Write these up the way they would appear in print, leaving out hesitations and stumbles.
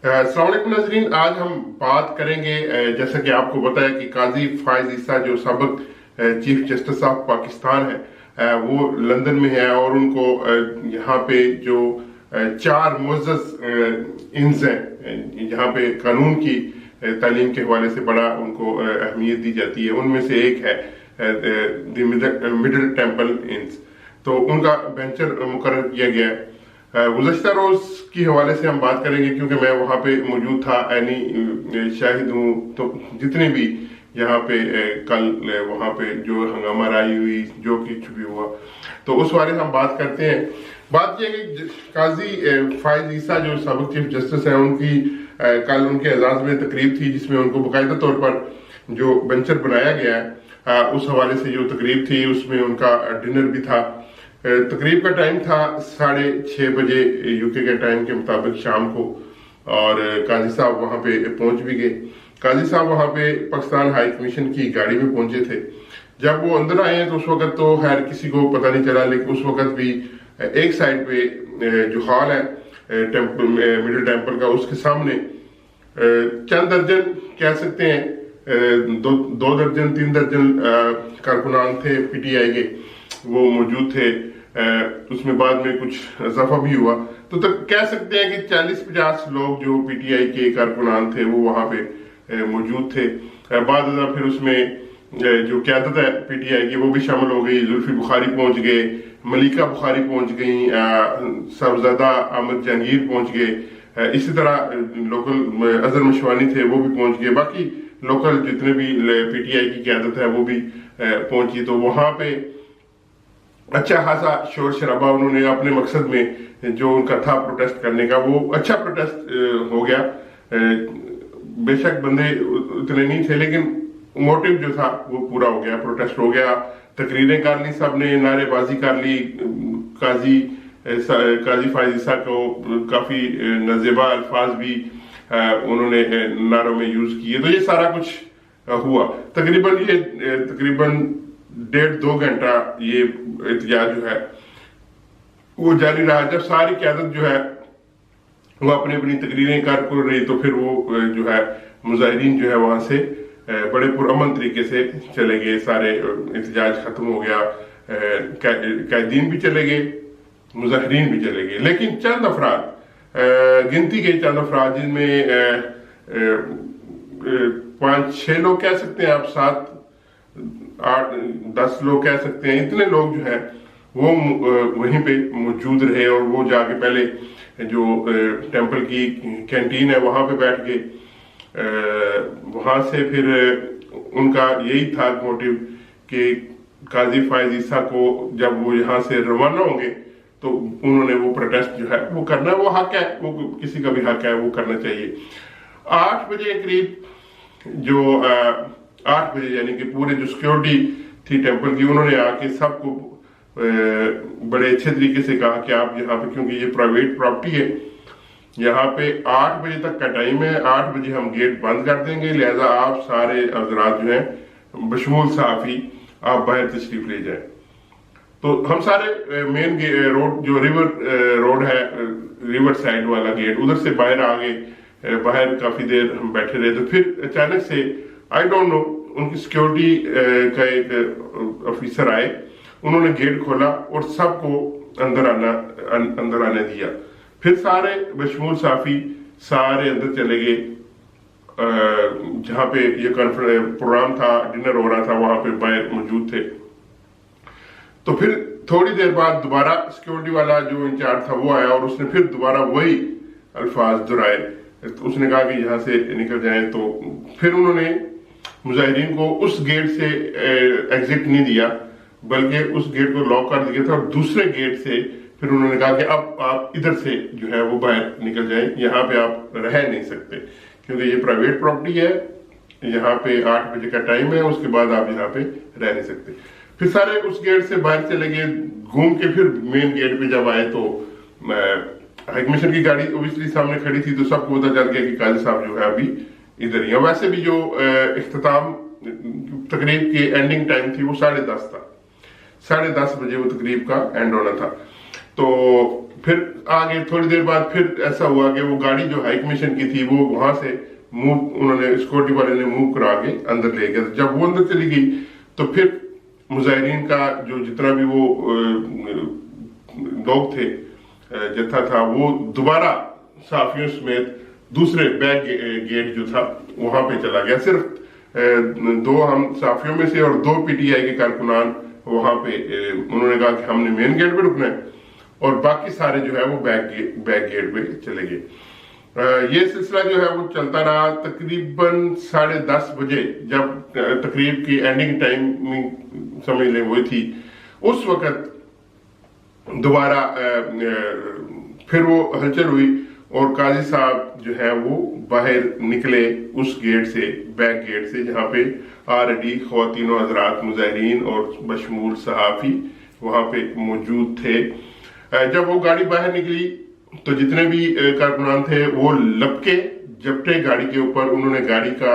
अस्सलाम वालेकुम नाज़रीन, आज हम बात करेंगे जैसा कि आपको पता है कि काजी फायज ईसा जो साबिक चीफ जस्टिस ऑफ पाकिस्तान है, वो लंदन में है और उनको यहाँ पे जो चार मुअज़्ज़ज़ इंस हैं यहाँ पे कानून की तालीम के हवाले से बड़ा उनको अहमियत दी जाती है। उनमें से एक है मिडिल टेम्पल इंस, तो उनका बेंचर मुकर्रर किया गया है। गुज़श्ता रोज की हवाले से हम बात करेंगे क्योंकि मैं वहाँ पे मौजूद था, यानी शाहिद हूँ। तो जितने भी यहाँ पे कल वहाँ पे जो हंगामा राई हुई, जो कुछ भी हुआ, तो उस बारे में हम बात करते हैं। बात यह है कि काजी फायज ईसा जो साबिक चीफ जस्टिस हैं, उनकी कल उनके एजाज में तकरीब थी जिसमें उनको बाकायदा तौर पर जो बेंचर बनाया गया है उस हवाले से जो तकरीब थी उसमें उनका डिनर भी था। तकरीब का टाइम था 6:30 बजे यूके के टाइम के मुताबिक शाम को, और काजी साहब वहां पे पहुंच भी गए। काजी साहब वहां पे पाकिस्तान हाई कमीशन की गाड़ी में पहुंचे थे। जब वो अंदर आए हैं तो उस वक्त तो खैर किसी को पता नहीं चला, लेकिन उस वक्त भी एक साइड पे जो हॉल है टेम्पल मिडिल टेम्पल का, उसके सामने चंद दर्जन कह सकते हैं, दो दर्जन 3 दर्जन कारकुनान थे पीटीआई के, वो मौजूद थे। उसमें बाद में कुछ इजाफा भी हुआ, तो कह सकते हैं कि 40-50 लोग जो पीटीआई के कारकुनान थे वो वहां पे मौजूद थे। बाद फिर उसमें जो क्यादत है पीटीआई की वो भी शामिल हो गई। जुल्फी बुखारी पहुंच गए, मलिका बुखारी पहुंच गई, साहबजादा अहमद जहांगीर पहुंच गए, इसी तरह लोकल अजहर मशवानी थे वो भी पहुंच गए, बाकी लोकल जितने भी पीटीआई की क्यादत है वो भी पहुंची। तो वहां पे अच्छा खासा शोर शराबा उन्होंने अपने मकसद में जो उनका था प्रोटेस्ट करने का, वो अच्छा प्रोटेस्ट हो गया। बेशक बंदे उतने नहीं थे लेकिन मोटिव जो था वो पूरा हो गया, प्रोटेस्ट हो गया। तकरीरें कर ली, सब ने नारेबाजी कर ली। काजी फायज ईसा को काफी नजेबा अल्फाज भी उन्होंने नारों में यूज किए। तो ये सारा कुछ हुआ। तकरीबन 1.5-2 घंटा ये एहतजाज जो है वो जारी रहा। जब सारी क़यादत जो है वो अपनी अपनी तकरीरें कर रही, तो फिर वो जो है मुजाहिरीन जो है वहां से बड़े पुरअमन तरीके से चले गए। सारे एहतजाज खत्म हो गया, कैदीन भी चले गए, मुजाहिरीन भी चले गए। लेकिन चंद अफराद, गिनती के चंद अफराद, जिनमें 5-6 लोग कह सकते हैं आप, 7-8-10 लोग कह सकते हैं, इतने लोग जो है वो वहीं पे मौजूद रहे। और वो जाके पहले जो टेम्पल की कैंटीन है वहां पे बैठ गए। वहां से फिर उनका यही था मोटिव कि काजी फायज ईसा को जब वो यहाँ से रवाना होंगे तो उन्होंने वो प्रोटेस्ट जो है वो करना, वो हक है, वो किसी का भी हक है, वो करना चाहिए। 8 बजे करीब जो 8 बजे यानी कि पूरे जो सिक्योरिटी थी टेम्पल की, उन्होंने आके सबको बड़े अच्छे तरीके से कहा कि आप यहाँ पे, क्योंकि ये प्राइवेट प्रॉपर्टी है, यहाँ पे 8 बजे तक का टाइम है, 8 बजे हम गेट बंद कर देंगे, लिहाजा आप सारे हजरात जो हैं बशमूल सहाफी आप बाहर तशरीफ ले जाएं। तो हम सारे मेन रोड जो रिवर रोड है, रिवर साइड वाला गेट, उधर से बाहर आ गए। बाहर काफी देर हम बैठे रहे, तो फिर अचानक से आई डोंट नो उनकी सिक्योरिटी का एक ऑफिसर आए, उन्होंने गेट खोला और सबको अंदर आने दिया। फिर सारे बशमूल साफी सारे अंदर चले गए। जहां पे ये प्रोग्राम था, डिनर हो रहा था, वहां पे बाहर मौजूद थे। तो फिर थोड़ी देर बाद दोबारा सिक्योरिटी वाला जो इंचार्ज था वो आया और उसने फिर दोबारा वही अल्फाज दोहराए। तो उसने कहा कि यहाँ से निकल जाएं। तो फिर उन्होंने मुजाहिरीन को उस गेट से एग्जिट नहीं दिया, बल्कि उस गेट को लॉक कर दिया था और दूसरे गेट से फिर उन्होंने कहा कि अब आप इधर से जो है वो बाहर निकल जाएं, यहाँ पे आप रह नहीं सकते क्योंकि ये प्राइवेट प्रॉपर्टी है, यहाँ पे 8 बजे का टाइम है, उसके बाद आप यहाँ पे रह नहीं सकते। फिर सारे उस गेट से बाहर चले गए, घूम के फिर मेन गेट पे जब आए तो हाई कमीशन की गाड़ी ओबियसली सामने खड़ी थी, तो सबको पता चल गया कि काजी साहब जो है अभी इधर ही है। वैसे भी जो इख्तिताम तकरीब की एंडिंग टाइम थी वो 10:30 था, 10:30 बजे वो तकरीब का एंड होना था। तो फिर आगे थोड़ी देर बाद फिर ऐसा हुआ कि वो गाड़ी जो हाई कमीशन की थी वो वहां से मूव, उन्होंने सिक्योरिटी वाले ने मूव करा के अंदर ले गया। जब वो अंदर चली गई तो फिर मुजाहिरीन का जो जितना भी वो लोग थे, जत्था था, वो दोबारा साफियों समेत दूसरे बैक गेट जो था वहां पे चला गया। सिर्फ 2 हम साफियों में से और 2 पीटीआई के कारकुनान वहां पे उन्होंने कहा कि हमने मेन गेट पे रुकना है, और बाकी सारे जो है वो बैक गेट पे चले गए। ये सिलसिला जो है वो चलता रहा तकरीबन 10:30 बजे, जब तकरीब की एंडिंग टाइम समझ लें वो थी, उस वक्त दोबारा फिर वो हलचल हुई और काजी साहब जो है वो बाहर निकले उस गेट से, बैक गेट से, जहां पे ऑलरेडी ख्वातीन हजरात मुजाहिरीन और बशमूल सहाफी वहां पे मौजूद थे। जब वो गाड़ी बाहर निकली तो जितने भी कारकुनान थे वो लपके जपटे गाड़ी के ऊपर, उन्होंने गाड़ी का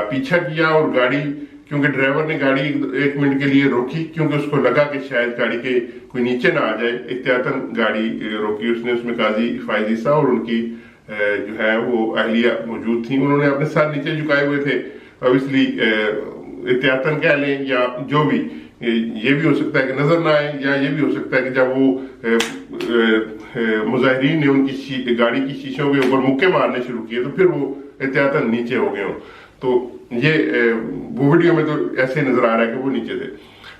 पीछा किया, और गाड़ी, क्योंकि ड्राइवर ने गाड़ी 1 मिनट के लिए रोकी क्योंकि उसको लगा कि शायद गाड़ी के कोई नीचे ना आ जाए, एहतियातन गाड़ी रोकी उसने। उसमें काजी फायजीसा और उनकी जो है वो अहलिया मौजूद थी, उन्होंने अपने सर नीचे झुकाए हुए थे, ऑब्वियसली एहतियातन कह लें या जो भी, ये भी हो सकता है कि नजर ना आए, या ये भी हो सकता है कि जब वो मुजाहिरीन ने उनकी गाड़ी की शीशों के ऊपर मुक्के मारने शुरू किए तो फिर वो एहतियातन नीचे हो गए हो। तो ये वो वीडियो में तो ऐसे नजर आ रहा है कि वो नीचे थे।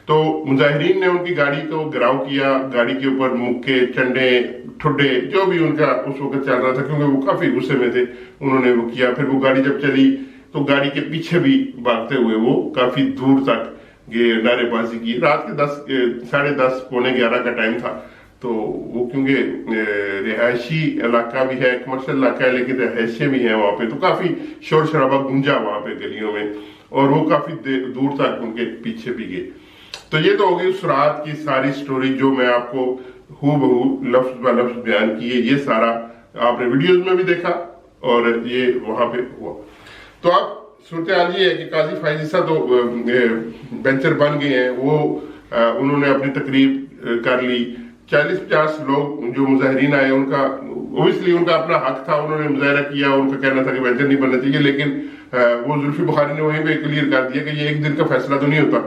तो मुजाहिरीन ने उनकी गाड़ी को गिराव किया, गाड़ी के ऊपर मुक्के, चंडे, ठुड्डे, जो भी उनका उस वक्त चल रहा था, क्योंकि वो काफी गुस्से में थे, उन्होंने वो किया। फिर वो गाड़ी जब चली तो गाड़ी के पीछे भी भागते हुए वो काफी दूर तक ये नारेबाजी की। रात के 10:30 पौने 11 का टाइम था, तो वो क्योंकि रिहायशी इलाका भी है, कमर्शियल इलाका है, लेकिन रिहायशें भी हैं वहां पे, तो काफी शोर शराबा गूंजा वहां पे गलियों में, और वो काफी दूर तक उनके पीछे भी गए। तो ये तो हो गई उस रात की सारी स्टोरी जो मैं आपको हूबहू लफ्ज ब लफ्ज बयान की है। ये सारा आपने वीडियोज में भी देखा और ये वहां पे हुआ। तो अब सूरत हाल ये है कि काजी फायजीसा तो बेंचर बन गए हैं, वो उन्होंने अपनी तकरीब कर ली। 40-50 लोग जो मुजाहिरीन आए, उनका ओबियसली उनका अपना हक था, उन्होंने मुजाहरा किया, उनका कहना था कि बेंचर नहीं बनना चाहिए, लेकिन वो जुल्फी बुखारी ने वहीं पे क्लियर कर दिया कि ये एक दिन का फैसला तो नहीं होता,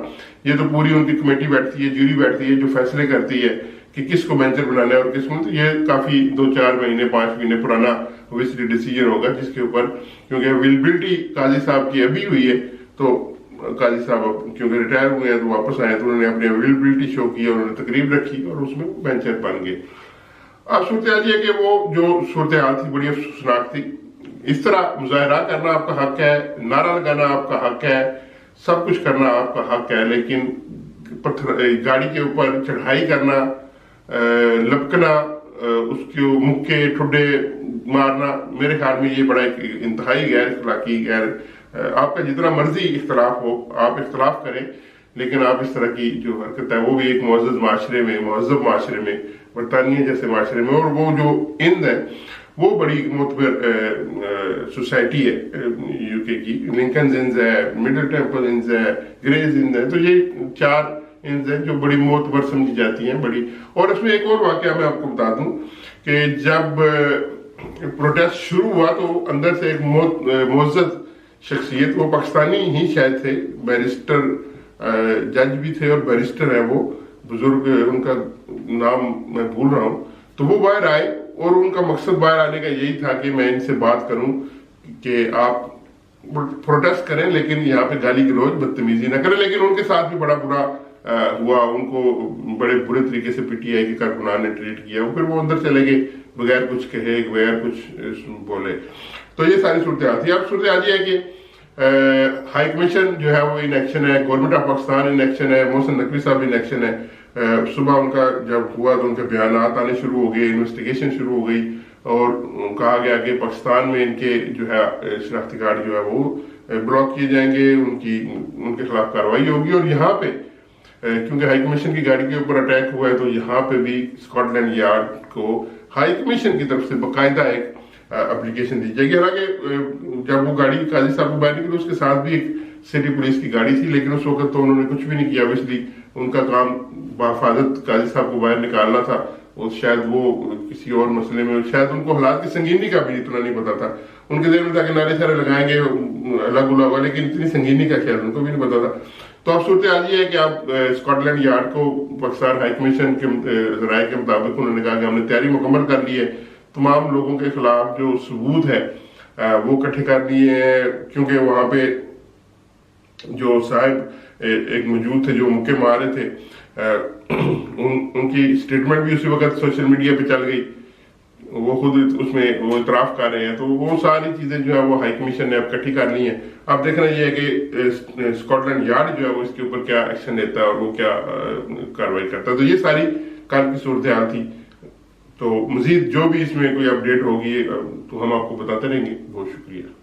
ये तो पूरी उनकी कमेटी बैठती है, जूरी बैठती है, जो फैसले करती है कि किसको बेंचर बनाना है और किसको। तो ये काफी 2-4 महीने 5 महीने पुराना ओबियसली डिसीजन होगा, जिसके ऊपर क्योंकि अवेलेबिलिटी काजी साहब की अभी हुई है, तो काजी साहब क्योंकि रिटायर हुए हैं तो वापस आए, तो उन्होंने अपनी अवेलेबिलिटी शो की और उन्होंने तकरीब रखी और उसमें बेंचर बन गए। अब सूरत हाल ये कि वो जो सूरत हाल थी बड़ी अफसोसनाक थी। इस तरह मुजाहरा करना आपका हक है, नारा लगाना आपका हक है, सब कुछ करना आपका हक है, लेकिन गाड़ी के ऊपर चढ़ाई करना, लपकना, उसके मुक्के ठुड्डे मारना, मेरे ख्याल में ये बड़ा एक इंतहाई गैर इखलाकी, आपका जितना मर्जी इख्तलाफ हो आप इख्तलाफ करें, लेकिन आप इस तरह की जो हरकत है वो भी एक मुअज़्ज़ज़ माशरे में, मुहज़्ज़ब माशरे में, बरतानिया जैसे माशरे में, और वो जो हिंद है वो बड़ी मोतबर सोसाइटी है यूके की, लिंकन इंज है, मिडिल टेम्पल इंज है, ग्रेज इंज है, तो ये 4 इंज है जो बड़ी मोतबर समझी जाती हैं बड़ी। और इसमें एक और वाकया मैं आपको बता दूं कि जब प्रोटेस्ट शुरू हुआ तो अंदर से एक मुअज़्ज़ज़ शख्सियत, वो पाकिस्तानी ही शायद थे, बैरिस्टर जज भी थे और बैरिस्टर है वो बुजुर्ग, उनका नाम मैं भूल रहा हूँ, तो वो बाहर आए और उनका मकसद बाहर आने का यही था कि मैं इनसे बात करूं कि आप प्रोटेस्ट करें लेकिन यहाँ पे गाली गलौज बदतमीजी ना करें। लेकिन उनके साथ भी बड़ा बुरा हुआ, उनको बड़े बुरे तरीके से पीटीआई के कारकुनान ने ट्रीट किया, फिर वो अंदर चले गए बगैर कुछ कहे, बगैर कुछ बोले। तो ये सारी सूरत हाल थी। अब सूरत हाल ये है कि हाई कमीशन जो है वो इन एक्शन है, government of Pakistan in action है, मोहसिन नकवी साहब इन एक्शन है। सुबह उनका जब हुआ तो उनके बयानात आने शुरू हो गए, इन्वेस्टिगेशन शुरू हो गई और कहा गया कि पाकिस्तान में इनके जो है शनाख्ती कार्ड जो है वो ब्लॉक किए जाएंगे, उनके खिलाफ कार्रवाई होगी। और यहाँ पे क्योंकि हाई कमीशन की गाड़ी के ऊपर अटैक हुआ है तो यहाँ पे भी स्कॉटलैंड यार्ड को हाई कमीशन की तरफ से बाकायदा एक एप्लीकेशन दी जाएगी। हालांकि जब वो गाड़ी काजी साहब को बाहर निकली उसके साथ भी एक सिटी पुलिस की गाड़ी थी, लेकिन उस वक्त तो उन्होंने कुछ भी नहीं किया, इसलिए उनका काम बाफाजत काजी साहब को बाहर निकालना था, और शायद वो किसी और मसले में, शायद उनको हालात की संगीनी का भी इतना नहीं पता था। उनके दिल में था कि नारे सारे लगाएंगे अलग उलग, लेकिन इतनी संगीनी का शायद उनको भी नहीं पता था। तो अब सूरत हाल ये है कि आप स्कॉटलैंड यार्ड को पाकिस्तान हाई कमीशन के राय के मुताबिक उन्होंने कहा कि हमने तैयारी मुकम्मल कर ली है, तमाम लोगों के खिलाफ जो सबूत है वो इकट्ठे कर लिए हैं, क्योंकि वहां पे जो साहब एक मौजूद थे जो मुक्के मारे थे, उनकी स्टेटमेंट भी उसी वक्त सोशल मीडिया पे चल गई, वो खुद उसमें वो इतराफ कर रहे हैं। तो वो सारी चीजें जो है वो हाई कमीशन ने अब इकट्ठी कर ली हैं। अब देखना ये है कि स्कॉटलैंड यार्ड जो है वो इसके ऊपर क्या एक्शन लेता है और वो क्या कार्रवाई करता है। तो ये सारी कल की सूरत हाल थी। तो मजीद जो भी इसमें कोई अपडेट होगी तो हम आपको बताते रहेंगे। बहुत शुक्रिया।